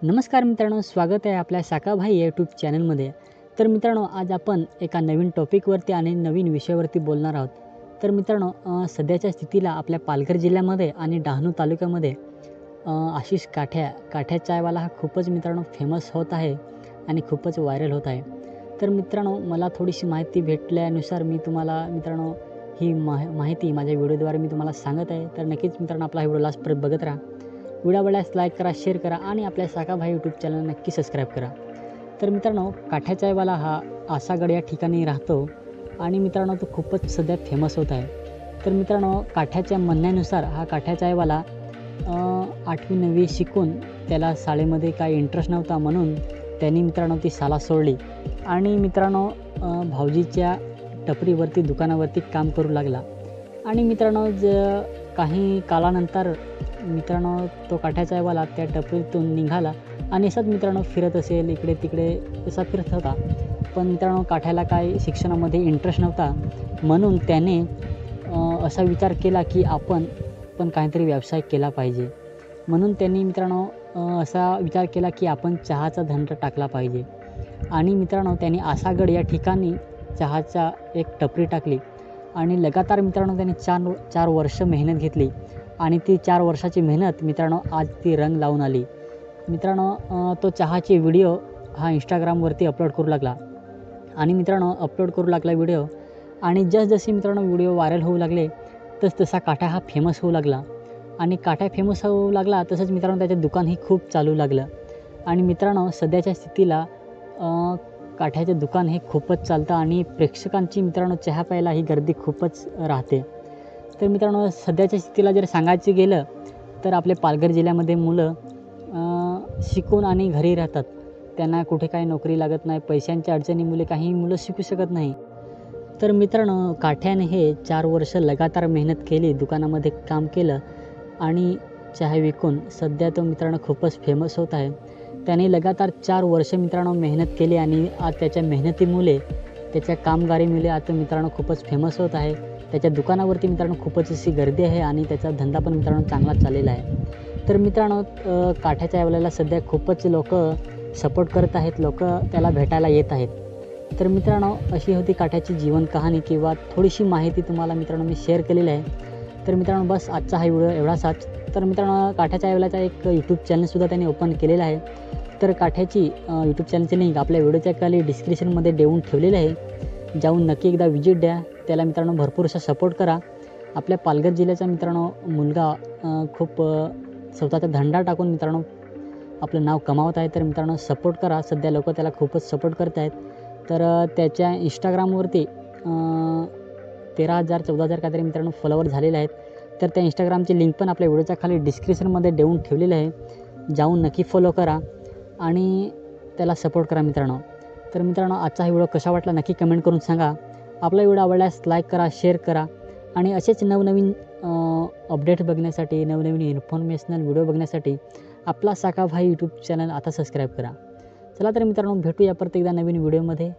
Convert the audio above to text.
नमस्कार मित्रांनो, स्वागत आहे आपल्या साकाभाई यूट्यूब चॅनलमध्ये. तर मित्रांनो, आज आपण एका नवीन टॉपिकवरती आणि नवीन विषयावरती बोलणार आहोत. तर मित्रांनो, सध्याच्या स्थितीला आपल्या पालघर जिल्ह्यामध्ये आणि डहाणू तालुक्यामध्ये आशिष काठ्या चायवाला हा खूपच मित्रांनो फेमस होत आहे आणि खूपच व्हायरल होत आहे. तर मित्रांनो, मला थोडीशी माहिती भेटल्यानुसार मी तुम्हाला मित्रांनो ही माहिती माझ्या व्हिडिओद्वारे मी तुम्हाला सांगत आहे. तर नक्कीच मित्रांनो, आपला व्हिडिओ लास्टपर्यंत बघत राहा. व्हिडिओ आवडल्यास लाईक करा, शेअर करा आणि आपल्या साकाभाई यूट्यूब चॅनल नक्की सबस्क्राईब करा. तर मित्रांनो, काठ्या चायवाला हा आसागड या ठिकाणी राहतो आणि मित्रांनो तो खूपच सध्या फेमस होत आहे. तर मित्रांनो, काठ्याच्या म्हणण्यानुसार हा काठ्या चायवाला 8वी 9वी शिकून त्याला शाळेमध्ये काही इंटरेस्ट नव्हता, म्हणून त्यांनी मित्रांनो ती शाळा सोडली आणि मित्रांनो भाऊजीच्या टपरीवरती दुकानावरती काम करू लागला. आणि मित्रांनो काही कालानंतर मित्रांनो तो काठ्या चायवाला त्या टपरीतून निघाला आणि असाच मित्रांनो फिरत असेल इकडे तिकडे असा फिरत होता. पण मित्रांनो काठ्याला काही शिक्षणामध्ये इंटरेस्ट नव्हता, म्हणून त्याने असा विचार केला की आपण पण काहीतरी व्यवसाय केला पाहिजे. म्हणून त्यांनी मित्रांनो असा विचार केला की आपण चहाचा धंदा टाकला पाहिजे. आणि मित्रांनो त्यांनी आसागड या ठिकाणी चहाचा एक टपरी टाकली आणि लगातार मित्रांनो त्यांनी 4 वर्ष मेहनत घेतली आणि ती 4 वर्षाची मेहनत मित्रांनो आज ती रंग लावून आली. मित्रांनो तो चहाचे व्हिडिओ हा इंस्टाग्रामवरती अपलोड करू लागला आणि मित्रांनो अपलोड करू लागला व्हिडिओ. आणि जसजसे मित्रांनो व्हिडिओ व्हायरल होऊ लागले तसा काठ्या हा फेमस होऊ लागला. आणि काठ्या फेमस होऊ लागला तसंच मित्रांनो त्याचं दुकानही खूप चालू लागलं. आणि मित्रांनो सध्याच्या स्थितीला काठ्याचं दुकान हे खूपच चालतं आणि प्रेक्षकांची मित्रांनो चहा प्यायला ही गर्दी खूपच राहते. तर मित्रांनो सध्याच्या स्थितीला जर सांगायचं गेलं तर आपले पालघर जिल्ह्यामध्ये मुलं शिकून आणि घरी राहतात. त्यांना कुठे काही नोकरी लागत नाही. पैशांच्या अडचणीमुळे काही मुलं शिकू शकत नाही. तर मित्रांनो काठ्याने हे 4 वर्ष लगातार मेहनत केली, दुकानामध्ये काम केलं आणि चहा विकून सध्या तो मित्रांनो खूपच फेमस होत आहे. त्याने लगातार 4 वर्ष मित्रांनो मेहनत केली आणि आज त्याच्या मेहनतीमुळे त्याच्या कामगिरीमुळे आता मित्रांनो खूपच फेमस होत आहे. त्याच्या दुकानावरती मित्रांनो खूपच अशी गर्दी आहे आणि त्याचा धंदा पण मित्रांनो चांगला चाललेला आहे. तर मित्रांनो काठ्या चायवाल्याला सध्या खूपच लोक सपोर्ट करत आहेत, लोक त्याला भेटायला येत आहेत. तर मित्रांनो अशी होती काठ्याची जीवन कहाणी किंवा थोडीशी माहिती तुम्हाला मित्रांनो मी शेअर केलेली आहे. तर मित्रांनो बस आजचा हा व्हिडिओ एवढाच. तर मित्रांनो काठ्या चायवाल्याचा एक यूट्यूब चॅनलसुद्धा त्यांनी ओपन केलेला आहे. तर काठ्याची यूट्यूब चॅनलची लिंक आपल्या व्हिडिओच्या खाली डिस्क्रिप्शनमध्ये देऊन ठेवलेली आहे. जाऊन नक्की एकदा व्हिजिट द्या. त्याला मित्रांनो भरपूर असा सपोर्ट करा. आपल्या पालघर जिल्ह्याचा मित्रांनो मुलगा खूप स्वतःचा धंदा टाकून मित्रांनो आपलं नाव कमावत आहे. तर मित्रांनो सपोर्ट करा. सध्या लोक त्याला खूपच सपोर्ट करत आहेत. तर त्याच्या इंस्टाग्रामवरती 13,000 14,000 काहीतरी मित्रांनो फॉलोवर झालेले आहेत. तर त्या इंस्टाग्रामची लिंक पण आपल्या व्हिडिओच्या खाली डिस्क्रिप्शनमध्ये देऊन ठेवलेली आहे. जाऊन नक्की फॉलो करा आणि त्याला सपोर्ट करा मित्रांनो. तर मित्रांनो आजचा हा व्हिडिओ कसा वाटला नक्की कमेंट करून सांगा. आपला व्हिडिओ आवडल्यास लाईक करा, शेअर करा आणि असेच नवनवीन अपडेट बघण्यासाठी, नवनवीन इन्फॉर्मेशनल व्हिडिओ बघण्यासाठी आपला साकाभाई यूट्यूब चॅनल आता सबस्क्राईब करा. चला तर मित्रांनो भेटूया परत एकदा नवीन व्हिडिओमध्ये.